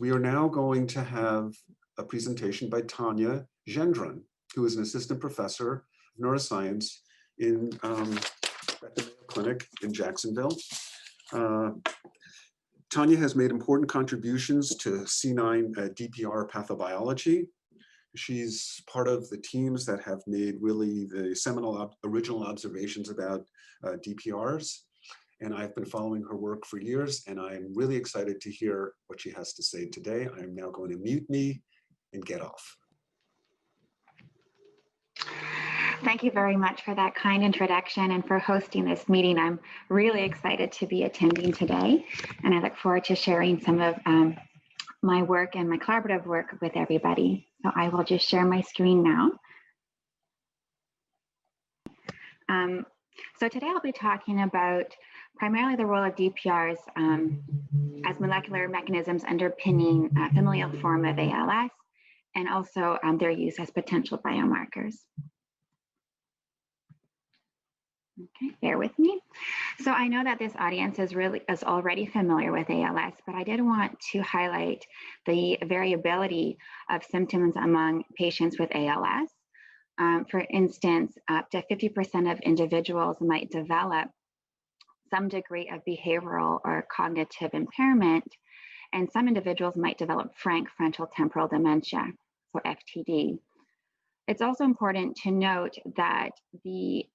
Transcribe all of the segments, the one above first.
We are now going to have a presentation by Tania Gendron, who is an assistant professor of neuroscience at the Mayo Clinic in Jacksonville. Tania has made important contributions to C9 DPR pathobiology. She's part of the teams that have made really the seminal original observations about DPRs. And I've been following her work for years, and I'm really excited to hear what she has to say today. I'm now going to mute me and get off. Thank you very much for that kind introduction and for hosting this meeting. I'm really excited to be attending today, and I look forward to sharing some of my work and my collaborative work with everybody. So I will just share my screen now. So today I'll be talking about primarily the role of DPRs as molecular mechanisms underpinning a familial form of ALS, and also their use as potential biomarkers. Okay, bear with me. So I know that this audience is already familiar with ALS, but I did want to highlight the variability of symptoms among patients with ALS. For instance, up to 50% of individuals might develop some degree of behavioral or cognitive impairment, and some individuals might develop frank frontotemporal dementia, so FTD. It's also important to note that the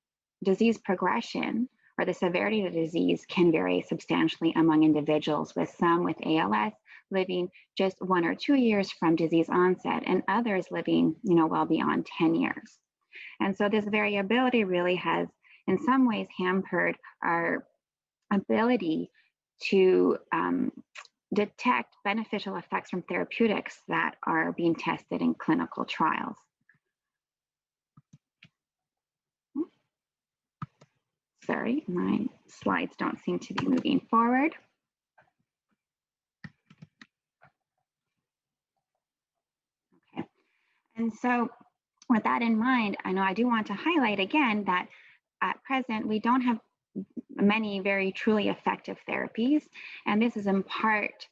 disease progression or the severity of the disease can vary substantially among individuals, with some with ALS living just 1 or 2 years from disease onset, and others living, well beyond 10 years. And so this variability really has, in some ways, hampered our ability to detect beneficial effects from therapeutics that are being tested in clinical trials. Sorry, my slides don't seem to be moving forward. Okay, and so with that in mind, I do want to highlight again that at present, we don't have many very truly effective therapies, and this is in part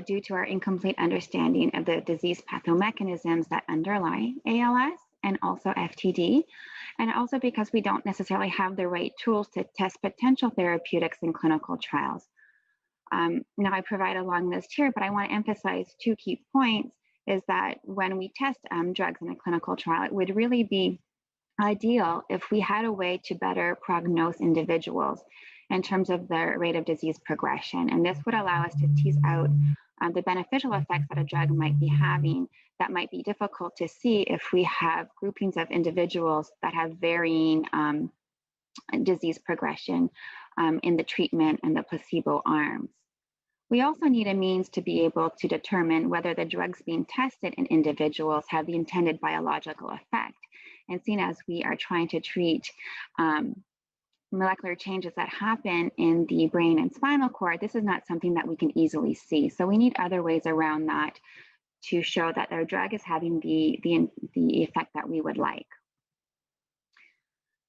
due to our incomplete understanding of the disease pathomechanisms that underlie ALS and also FTD, and also because we don't necessarily have the right tools to test potential therapeutics in clinical trials. Now I provide a long list here, but I want to emphasize 2 key points, is that when we test drugs in a clinical trial, it would really be ideal if we had a way to better prognose individuals in terms of their rate of disease progression. And this would allow us to tease out the beneficial effects that a drug might be having that might be difficult to see if we have groupings of individuals that have varying disease progression in the treatment and the placebo arms. We also need a means to be able to determine whether the drugs being tested in individuals have the intended biological effect. And seeing as we are trying to treat molecular changes that happen in the brain and spinal cord, this is not something that we can easily see. So we need other ways around that to show that our drug is having the effect that we would like.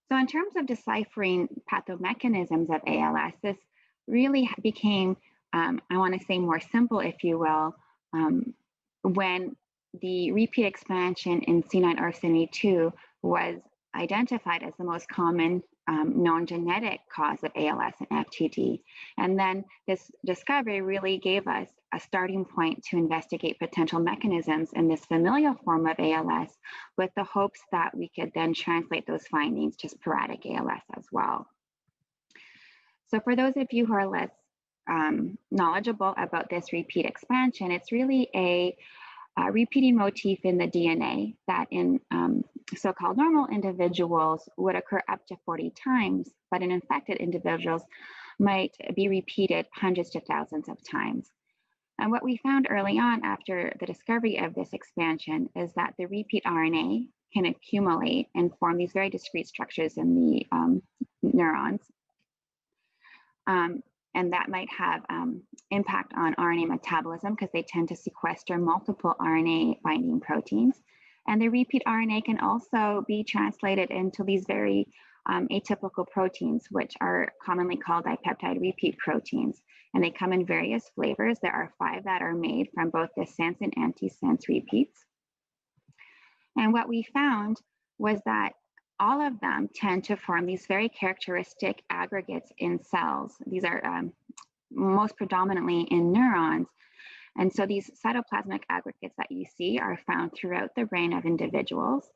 So in terms of deciphering pathomechanisms of ALS, this really became, I want to say, more simple, if you will, when the repeat expansion in C9orf72 was identified as the most common known genetic cause of ALS and FTD. And then this discovery really gave us a starting point to investigate potential mechanisms in this familial form of ALS, with the hopes that we could then translate those findings to sporadic ALS as well. So for those of you who are less knowledgeable about this repeat expansion, it's really a repeating motif in the DNA that in so-called normal individuals would occur up to 40 times, but in infected individuals might be repeated hundreds to thousands of times. And what we found early on after the discovery of this expansion is that the repeat RNA can accumulate and form these very discrete structures in the neurons. And that might have impact on RNA metabolism because they tend to sequester multiple RNA binding proteins. And the repeat RNA can also be translated into these very atypical proteins, which are commonly called dipeptide repeat proteins. and they come in various flavors. There are 5 that are made from both the sense and antisense repeats. And what we found was that all of them tend to form these very characteristic aggregates in cells. These are most predominantly in neurons. And so these cytoplasmic aggregates that you see are found throughout the brain of individuals.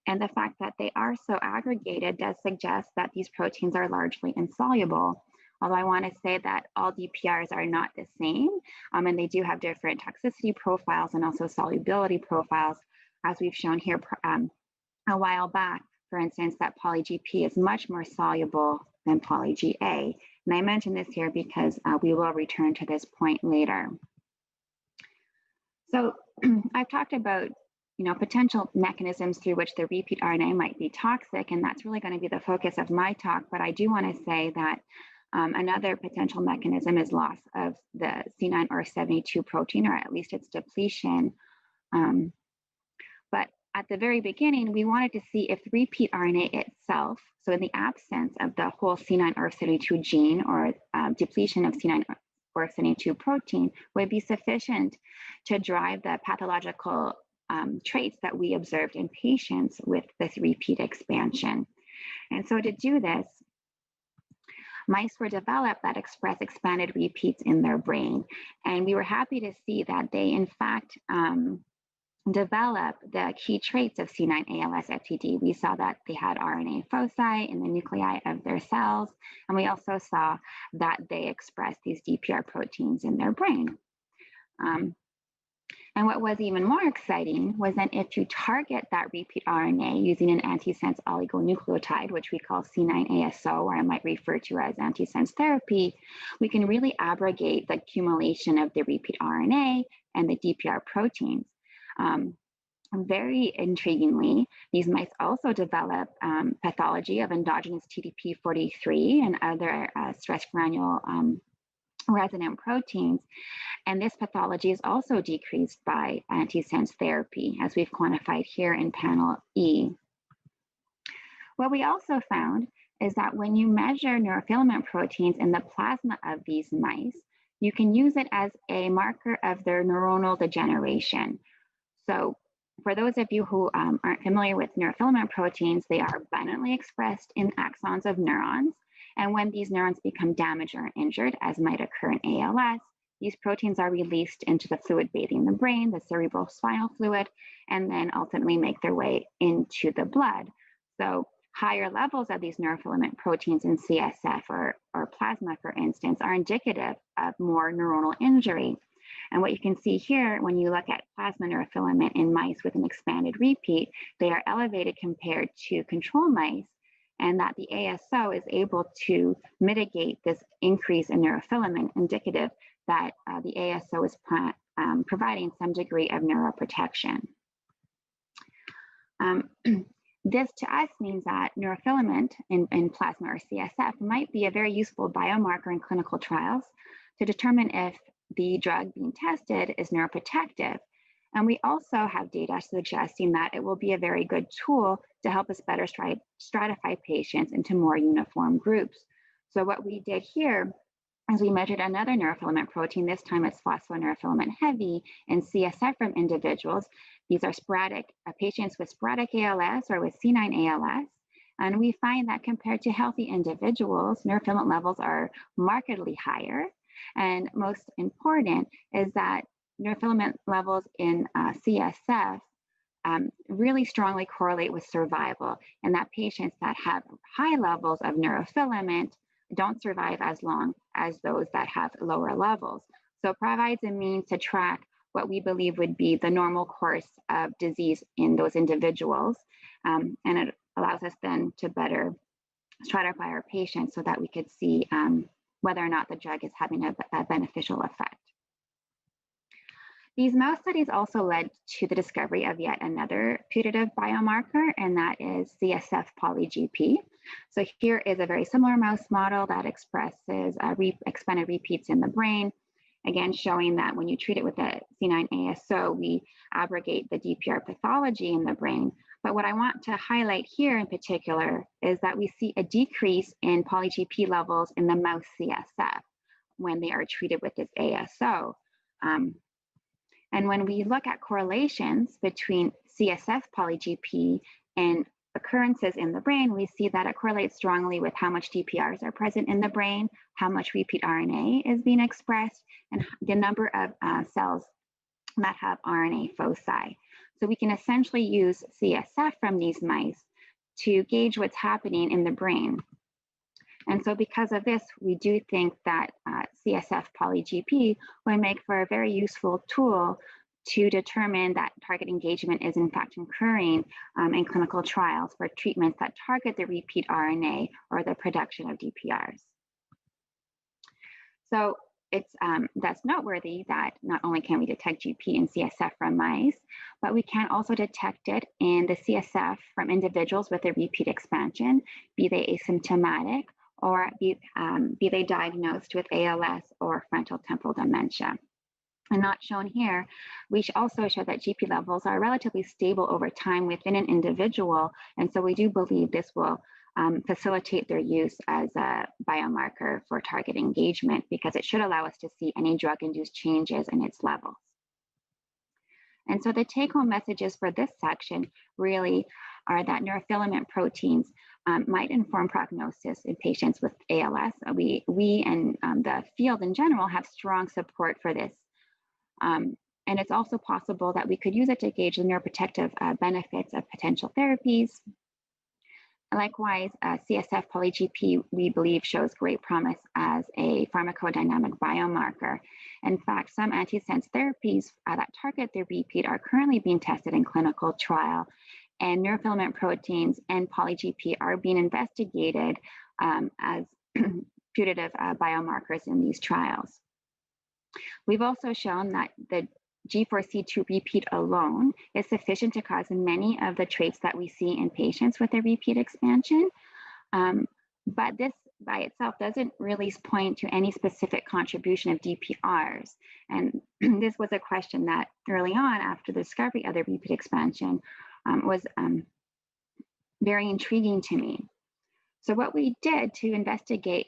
And the fact that they are so aggregated does suggest that these proteins are largely insoluble. Although I want to say that all DPRs are not the same, and they do have different toxicity profiles and also solubility profiles, as we've shown here a while back. For instance, that poly-GP is much more soluble than poly-GA. And I mention this here because we will return to this point later. So I've talked about potential mechanisms through which the repeat RNA might be toxic, and that's really going to be the focus of my talk. But I do want to say that another potential mechanism is loss of the C9orf72 protein, or at least its depletion. But at the very beginning, we wanted to see if repeat RNA itself, so in the absence of the whole C9orf72 gene or depletion of C9orf72 protein, would be sufficient to drive the pathological traits that we observed in patients with this repeat expansion. And so to do this, mice were developed that express expanded repeats in their brain. And we were happy to see that they, in fact, develop the key traits of C9 ALS FTD. We saw that they had RNA foci in the nuclei of their cells, and we also saw that they expressed these DPR proteins in their brain. And what was even more exciting was that if you target that repeat RNA using an antisense oligonucleotide, which we call C9ASO, or I might refer to as antisense therapy, we can really abrogate the accumulation of the repeat RNA and the DPR proteins. Very intriguingly, these mice also develop pathology of endogenous TDP43 and other stress granule resonant proteins. And this pathology is also decreased by antisense therapy, as we've quantified here in panel E. What we also found is that when you measure neurofilament proteins in the plasma of these mice, you can use it as a marker of their neuronal degeneration. So for those of you who aren't familiar with neurofilament proteins, they are abundantly expressed in axons of neurons. And when these neurons become damaged or injured, as might occur in ALS, these proteins are released into the fluid bathing the brain, the cerebral spinal fluid, and then ultimately make their way into the blood. So higher levels of these neurofilament proteins in CSF or plasma, for instance, are indicative of more neuronal injury. And what you can see here, when you look at plasma neurofilament in mice with an expanded repeat, they are elevated compared to control mice, and that the ASO is able to mitigate this increase in neurofilament, indicative that the ASO is providing some degree of neuroprotection. This to us means that neurofilament in plasma or CSF might be a very useful biomarker in clinical trials to determine if the drug being tested is neuroprotective. And we also have data suggesting that it will be a very good tool to help us better stratify patients into more uniform groups. So what we did here is we measured another neurofilament protein. This time it's phosphoneurofilament heavy in CSF from individuals. These are sporadic patients with sporadic ALS or with C9 ALS. And we find that compared to healthy individuals, neurofilament levels are markedly higher. And most important is that neurofilament levels in CSF really strongly correlate with survival, and that patients that have high levels of neurofilament don't survive as long as those that have lower levels. So it provides a means to track what we believe would be the normal course of disease in those individuals. And it allows us then to better stratify our patients so that we could see whether or not the drug is having a beneficial effect. These mouse studies also led to the discovery of yet another putative biomarker, and that is CSF Poly-GP. So here is a very similar mouse model that expresses expanded repeats in the brain, again showing that when you treat it with a C9ASO, we abrogate the DPR pathology in the brain. But what I want to highlight here in particular is that we see a decrease in poly-GP levels in the mouse CSF, when they are treated with this ASO. And when we look at correlations between CSF Poly-GP and occurrences in the brain, we see that it correlates strongly with how much DPRs are present in the brain, how much repeat RNA is being expressed, and the number of cells that have RNA foci. So we can essentially use CSF from these mice to gauge what's happening in the brain. And so because of this, we do think that CSF Poly-GP would make for a very useful tool to determine that target engagement is in fact occurring in clinical trials for treatments that target the repeat RNA or the production of DPRs. So it's that's noteworthy that not only can we detect GP in CSF from mice, but we can also detect it in the CSF from individuals with a repeat expansion, be they asymptomatic or be they diagnosed with ALS or frontotemporal dementia. And not shown here, we also show that GP levels are relatively stable over time within an individual. And so we do believe this will facilitate their use as a biomarker for target engagement, because it should allow us to see any drug-induced changes in its levels. And so the take-home messages for this section really are that neurofilament proteins might inform prognosis in patients with ALS. We and the field in general have strong support for this. And it's also possible that we could use it to gauge the neuroprotective benefits of potential therapies. Likewise, CSF Poly-GP, we believe, shows great promise as a pharmacodynamic biomarker. In fact, some antisense therapies that target the repeat are currently being tested in clinical trial, and neurofilament proteins and Poly-GP are being investigated as putative biomarkers in these trials. We've also shown that the G4C2 repeat alone is sufficient to cause many of the traits that we see in patients with a repeat expansion. But this by itself doesn't really point to any specific contribution of DPRs. And this was a question that early on, after the discovery of the repeat expansion, was very intriguing to me. So what we did to investigate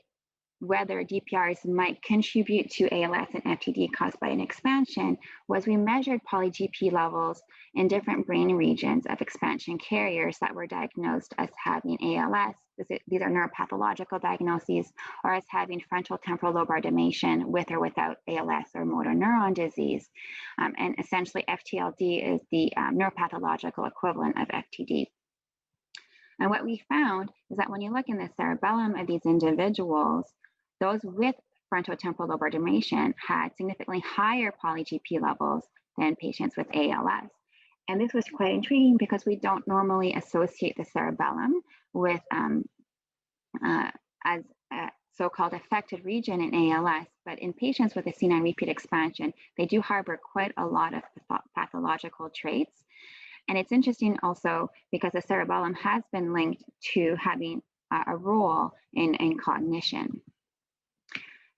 whether DPRs might contribute to ALS and FTD caused by an expansion was we measured Poly-GP levels in different brain regions of expansion carriers that were diagnosed as having ALS. These are neuropathological diagnoses, or as having frontotemporal lobar degeneration with or without ALS or motor neuron disease. And essentially FTLD is the neuropathological equivalent of FTD. And what we found is that when you look in the cerebellum of these individuals, those with frontotemporal lobar degeneration had significantly higher Poly-GP levels than patients with ALS. And this was quite intriguing because we don't normally associate the cerebellum with as a so-called affected region in ALS, but in patients with a C9 repeat expansion, they do harbor quite a lot of pathological traits. And it's interesting also because the cerebellum has been linked to having a role in cognition.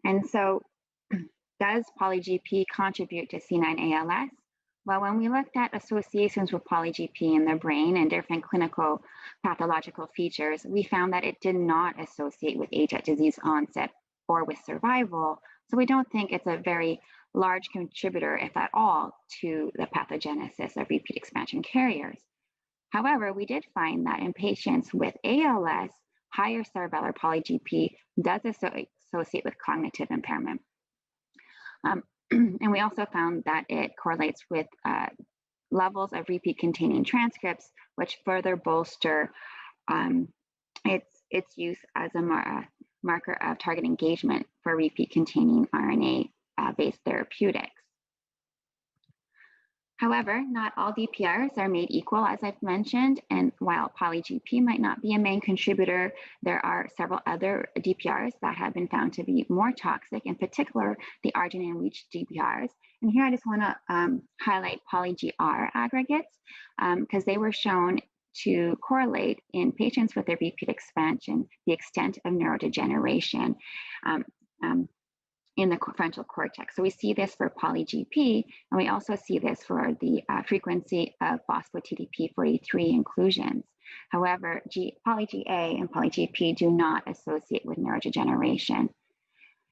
And so does Poly-GP contribute to C9 ALS? Well, when we looked at associations with Poly-GP in the brain and different clinical pathological features, we found that it did not associate with age at disease onset or with survival. So we don't think it's a very large contributor, if at all, to the pathogenesis of repeat expansion carriers. However, we did find that in patients with ALS, higher cerebellar Poly-GP does associate with cognitive impairment. And we also found that it correlates with levels of repeat-containing transcripts, which further bolster its use as a marker of target engagement for repeat-containing RNA-based therapeutics. However, not all DPRs are made equal, as I've mentioned, and while Poly-GP might not be a main contributor, there are several other DPRs that have been found to be more toxic, in particular, the Arginine-Rich DPRs. And here I just want to highlight poly-GR aggregates because they were shown to correlate in patients with a repeat expansion, the extent of neurodegeneration in the frontal cortex. So we see this for Poly-GP, and we also see this for the frequency of phospho-TDP43 inclusions. However, Poly-GA and Poly-GP do not associate with neurodegeneration.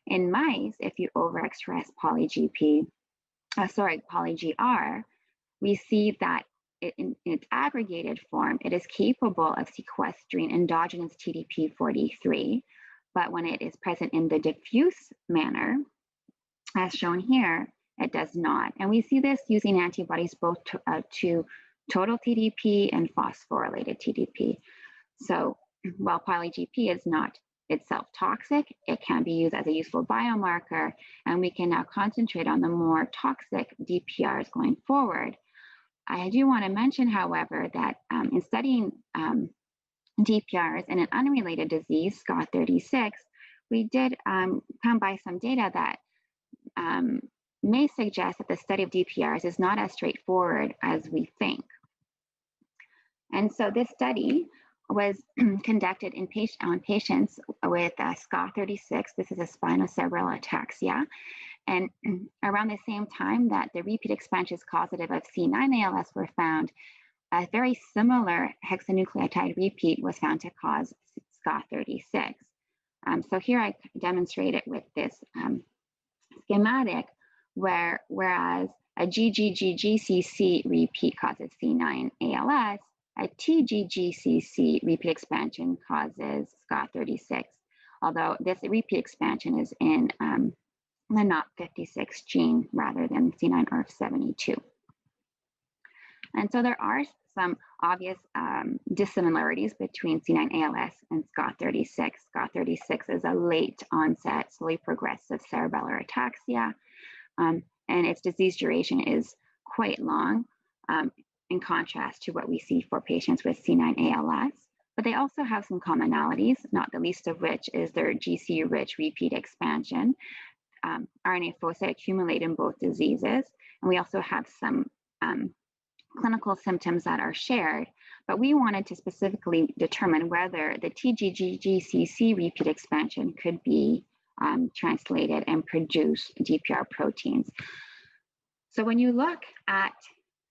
In mice, if you overexpress poly-GP, poly-GR, we see that in its aggregated form, it is capable of sequestering endogenous TDP-43, but when it is present in the diffuse manner, as shown here, it does not. And we see this using antibodies both to total TDP and phosphorylated TDP. So while poly-GP is not itself toxic, it can be used as a useful biomarker, and we can now concentrate on the more toxic DPRs going forward. I do want to mention, however, that in studying DPRs in an unrelated disease, SCA36, we did come by some data that may suggest that the study of DPRs is not as straightforward as we think. And so this study was conducted on patients with SCA36. This is a spinocerebellar ataxia. And around the same time that the repeat expansions causative of C9 ALS were found, a very similar hexanucleotide repeat was found to cause SCA36. So here I demonstrate it with this schematic whereas a GGGGCC repeat causes C9 ALS, a TGGCC repeat expansion causes SCA36, although this repeat expansion is in the NOP56 gene rather than C9orf72. And so there are some obvious dissimilarities between C9 ALS and SCA36. SCA36 is a late onset, slowly progressive cerebellar ataxia, and its disease duration is quite long in contrast to what we see for patients with C9 ALS. But they also have some commonalities, not the least of which is their GC-rich repeat expansion. RNA foci accumulate in both diseases, and we also have some clinical symptoms that are shared, but we wanted to specifically determine whether the TGGGCC repeat expansion could be translated and produce DPR proteins. So when you look at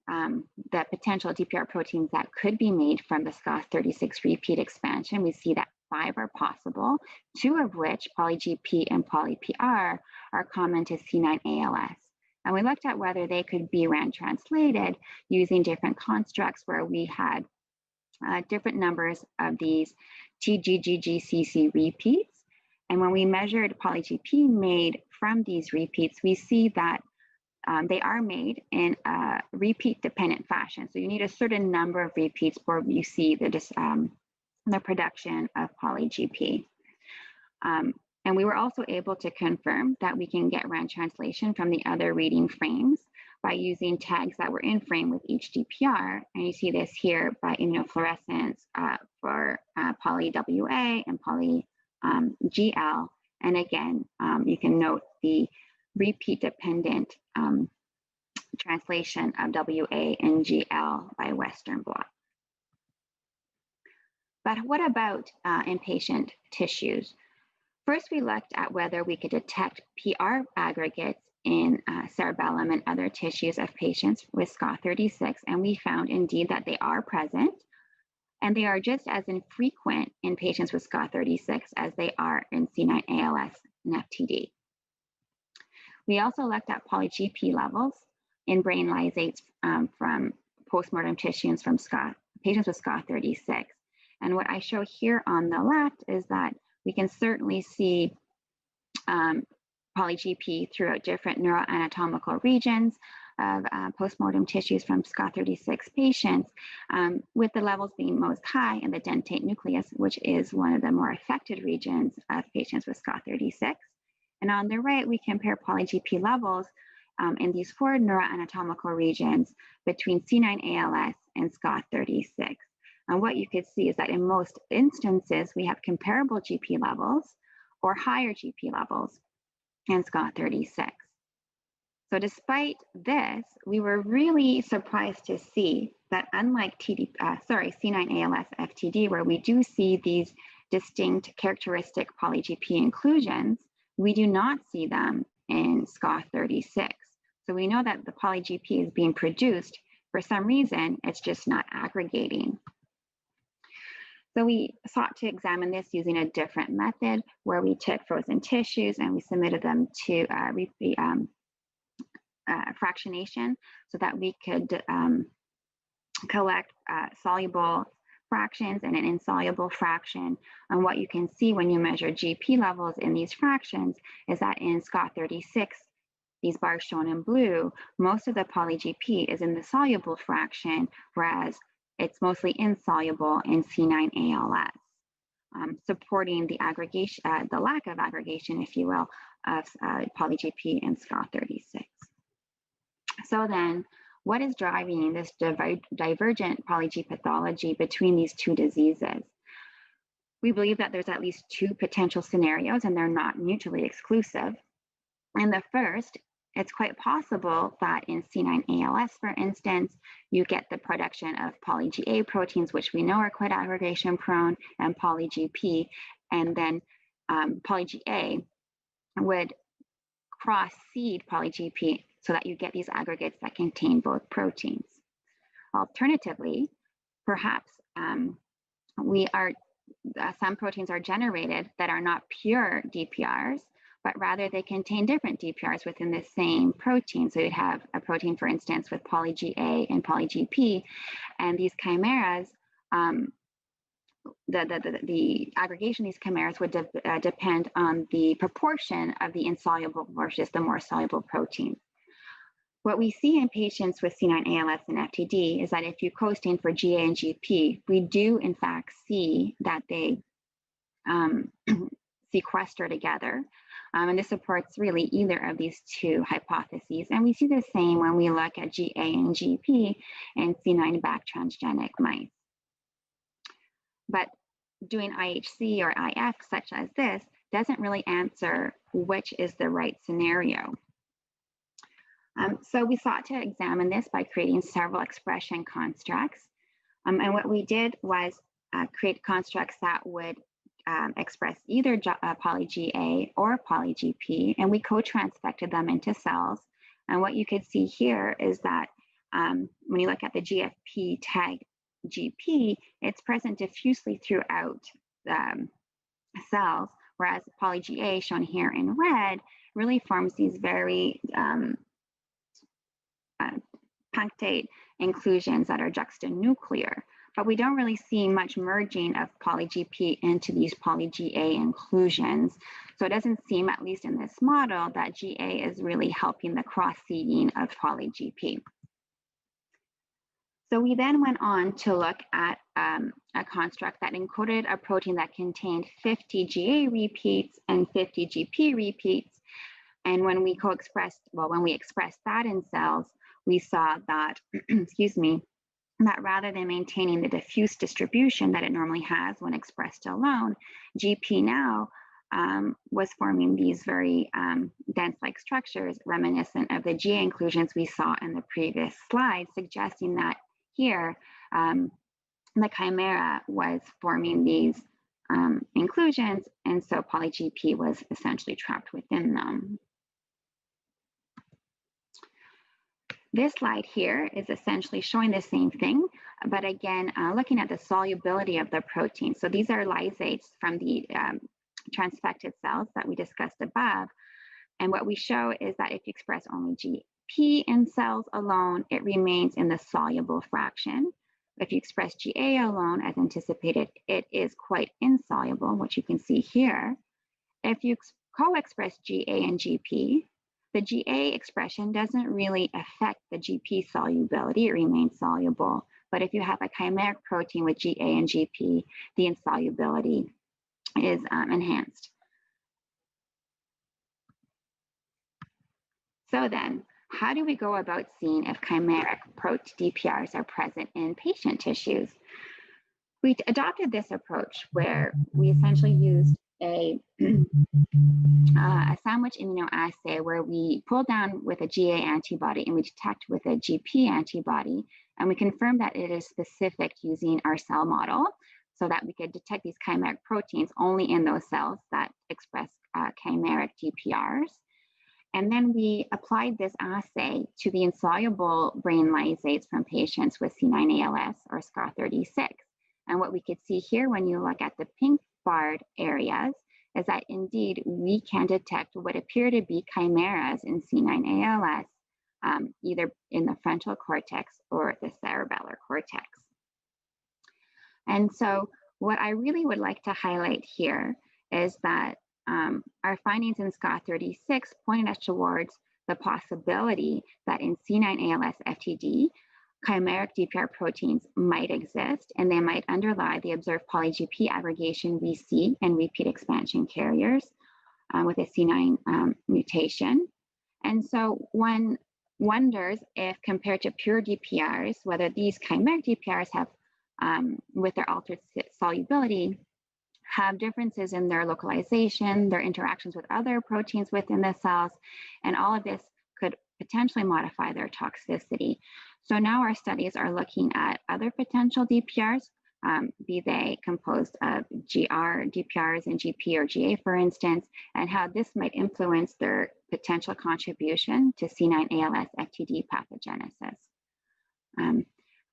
the potential DPR proteins that could be made from the SCA36 repeat expansion, we see that 5 are possible, 2 of which, poly-GP and poly-PR, are common to C9 ALS. And we looked at whether they could be translated using different constructs where we had different numbers of these TGGGCC repeats. And when we measured poly-GP made from these repeats, we see that they are made in a repeat-dependent fashion. So you need a certain number of repeats before you see the production of poly-GP. And we were also able to confirm that we can get RAND translation from the other reading frames by using tags that were in frame with each DPR. And you see this here by immunofluorescence for poly-WA and poly-GL. And again, you can note the repeat-dependent translation of WA and GL by Western blot. But what about in patient tissues? First, we looked at whether we could detect PR aggregates in cerebellum and other tissues of patients with SCA36, and we found indeed that they are present, and they are just as infrequent in patients with SCA36 as they are in C9 ALS and FTD. We also looked at poly-GP levels in brain lysates from postmortem tissues from patients with SCA36. And what I show here on the left is that we can certainly see poly-GP throughout different neuroanatomical regions of postmortem tissues from SCA36 patients, with the levels being most high in the dentate nucleus, which is one of the more affected regions of patients with SCA36. And on the right, we compare poly-GP levels in these 4 neuroanatomical regions between C9 ALS and SCA36. And what you could see is that in most instances, we have comparable GP levels or higher GP levels in SCA36. So despite this, we were really surprised to see that unlike C9 ALS FTD, where we do see these distinct characteristic poly-GP inclusions, we do not see them in SCA36. So we know that the poly-GP is being produced. For some reason, it's just not aggregating. So we sought to examine this using a different method where we took frozen tissues and we submitted them to fractionation so that we could collect soluble fractions and an insoluble fraction. And what you can see when you measure GP levels in these fractions is that in SCA36, these bars shown in blue, most of the poly-GP is in the soluble fraction, whereas it's mostly insoluble in C9 ALS, supporting the aggregation, the lack of aggregation, if you will, of poly-GP in SCA36. So then, what is driving this divergent poly-G pathology between these two diseases? We believe that there's at least two potential scenarios, and they're not mutually exclusive. And the first, it's quite possible that in C9 ALS, for instance, you get the production of poly-GA proteins, which we know are quite aggregation prone, and poly-GP, and then poly-GA would cross-seed poly-GP so that you get these aggregates that contain both proteins. Alternatively, perhaps some proteins are generated that are not pure DPRs, but rather they contain different DPRs within the same protein. So you'd have a protein, for instance, with poly-GA and poly-GP, and these chimeras, the aggregation of these chimeras would depend on the proportion of the insoluble versus the more soluble protein. What we see in patients with C9 ALS and FTD is that if you co-stain for GA and GP, we do in fact see that they sequester together. And this supports really either of these two hypotheses. And we see the same when we look at GA and GP in C9 back transgenic mice. But doing IHC or IF such as this doesn't really answer which is the right scenario. So we sought to examine this by creating several expression constructs. And what we did was create constructs that would express either poly-GA or poly-GP, and we co-transfected them into cells. And what you could see here is that when you look at the GFP tag GP, it's present diffusely throughout cells, whereas poly-GA, shown here in red, really forms these very punctate inclusions that are juxtanuclear. But we don't really see much merging of poly-GP into these poly-GA inclusions. So it doesn't seem, at least in this model, that GA is really helping the cross-seeding of poly-GP. So we then went on to look at a construct that encoded a protein that contained 50 GA repeats and 50 GP repeats. And when we expressed that in cells, we saw that, excuse me, that rather than maintaining the diffuse distribution that it normally has when expressed alone, GP now was forming these very dense-like structures reminiscent of the GA inclusions we saw in the previous slide, suggesting that here the chimera was forming these inclusions, and so poly-GP was essentially trapped within them. This slide here is essentially showing the same thing, but again, looking at the solubility of the protein. So these are lysates from the transfected cells that we discussed above. And what we show is that if you express only GP in cells alone, it remains in the soluble fraction. If you express GA alone, as anticipated, it is quite insoluble, which you can see here. If you co-express GA and GP, the GA expression doesn't really affect the GP solubility, it remains soluble. But if you have a chimeric protein with GA and GP, the insolubility is enhanced. So then, how do we go about seeing if chimeric DPRs are present in patient tissues? We adopted this approach where we essentially used a sandwich immunoassay where we pull down with a GA antibody and we detect with a GP antibody, and we confirm that it is specific using our cell model so that we could detect these chimeric proteins only in those cells that express chimeric DPRs. And then we applied this assay to the insoluble brain lysates from patients with C9 ALS or SCA36. And what we could see here when you look at the pink barred areas is that indeed we can detect what appear to be chimeras in C9 ALS, either in the frontal cortex or the cerebellar cortex. And so what I really would like to highlight here is that our findings in SCA36 pointed us towards the possibility that in C9 ALS FTD, chimeric DPR proteins might exist, and they might underlie the observed poly-GP aggregation we see in repeat expansion carriers with a C9 mutation. And so one wonders if, compared to pure DPRs, whether these chimeric DPRs have, with their altered solubility, have differences in their localization, their interactions with other proteins within the cells, and all of this could potentially modify their toxicity. So now our studies are looking at other potential DPRs, be they composed of GR DPRs and GP or GA, for instance, and how this might influence their potential contribution to C9 ALS FTD pathogenesis.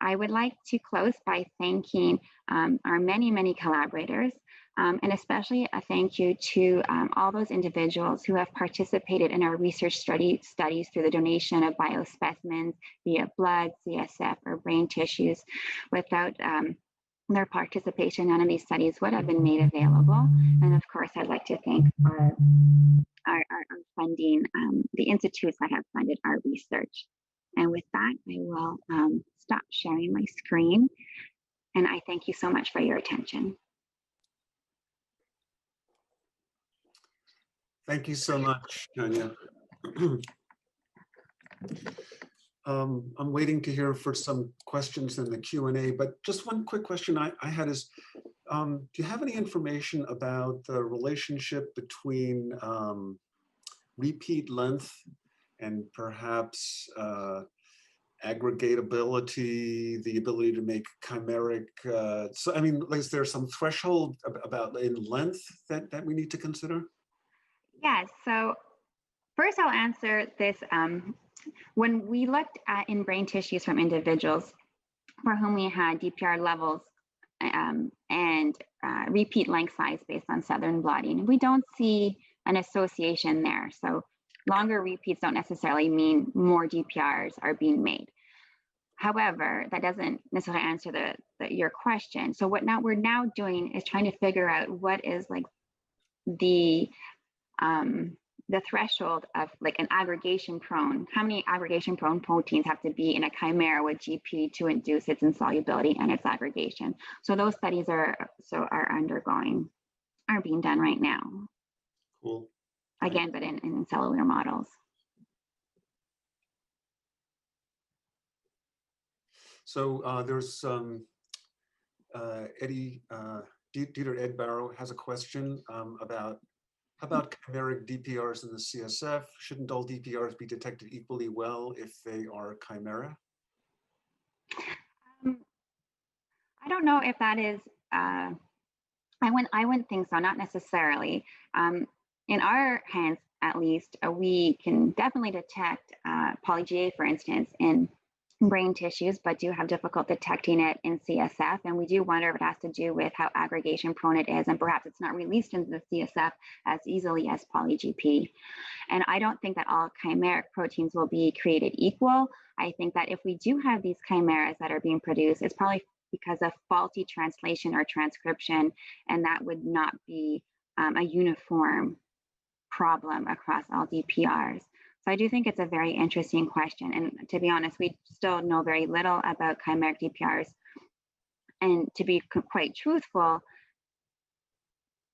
I would like to close by thanking our many collaborators, and especially a thank you to all those individuals who have participated in our research studies through the donation of biospecimens via blood, CSF, or brain tissues. Without their participation, none of these studies would have been made available. And of course, I'd like to thank our funding, the institutes that have funded our research. And with that, I will stop sharing my screen. And I thank you so much for your attention. Thank you so much, Tania. I'm waiting to hear for some questions in the Q&A, but just one quick question I had is, do you have any information about the relationship between repeat length and perhaps aggregatability, the ability to make chimeric, so I mean, is there some threshold about in length that we need to consider? Yes, so first I'll answer this. When we looked at in brain tissues from individuals for whom we had DPR levels and repeat length size based on southern blotting, we don't see an association there. So longer repeats don't necessarily mean more DPRs are being made. However, that doesn't necessarily answer your question. So what we're now doing is trying to figure out what is like the threshold of like an aggregation prone, how many aggregation prone proteins have to be in a chimera with GP to induce its insolubility and its aggregation. So those studies are being done right now. Cool. Again, but in cellular models. So there's Dieter Ed Barrow has a question about how about chimeric DPRs in the CSF? Shouldn't all DPRs be detected equally well if they are chimera? I don't know if that is, I wouldn't think so, not necessarily. In our hands, at least, we can definitely detect poly-GA, for instance, in brain tissues, but do have difficulty detecting it in CSF. And we do wonder if it has to do with how aggregation prone it is, and perhaps it's not released into the CSF as easily as poly-GP. And I don't think that all chimeric proteins will be created equal. I think that if we do have these chimeras that are being produced, it's probably because of faulty translation or transcription, and that would not be a uniform problem across all DPRs. So I do think it's a very interesting question. And to be honest, we still know very little about chimeric DPRs. And to be quite truthful,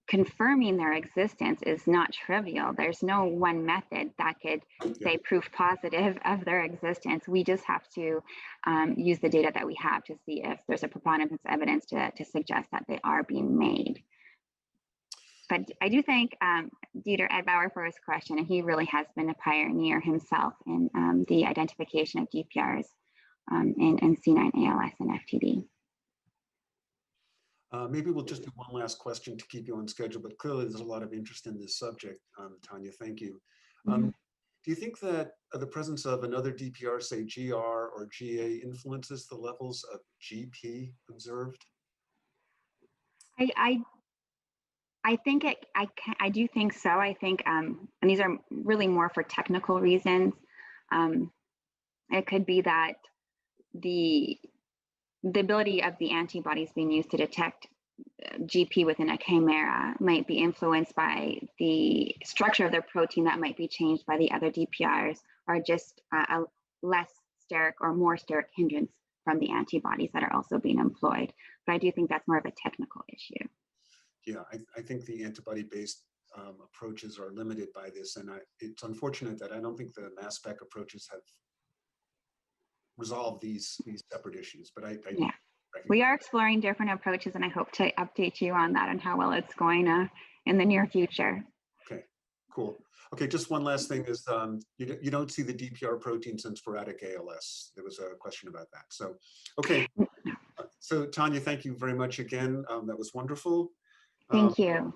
confirming their existence is not trivial. There's no one method that could say proof positive of their existence. We just have to use the data that we have to see if there's a preponderance of evidence to suggest that they are being made. But I do thank Dieter Ed Bauer for his question, and he really has been a pioneer himself in the identification of DPRs in C9 ALS and FTD. Maybe we'll just do one last question to keep you on schedule, but clearly there's a lot of interest in this subject, Tania, thank you. Do you think that the presence of another DPR, say GR or GA, influences the levels of GP observed? I think I do think so. I think, and these are really more for technical reasons. It could be that the ability of the antibodies being used to detect GP within a chimera might be influenced by the structure of their protein that might be changed by the other DPRs, or just a less steric or more steric hindrance from the antibodies that are also being employed. But I do think that's more of a technical issue. Yeah, I think the antibody-based approaches are limited by this, and it's unfortunate that I don't think the mass spec approaches have resolved these separate issues. But I yeah, we are exploring different approaches, and I hope to update you on that and how well it's going in the near future. Okay, cool. Okay, just one last thing is you don't see the DPR proteins in sporadic ALS. There was a question about that. So, okay. So Tania, thank you very much again. That was wonderful. Thank you.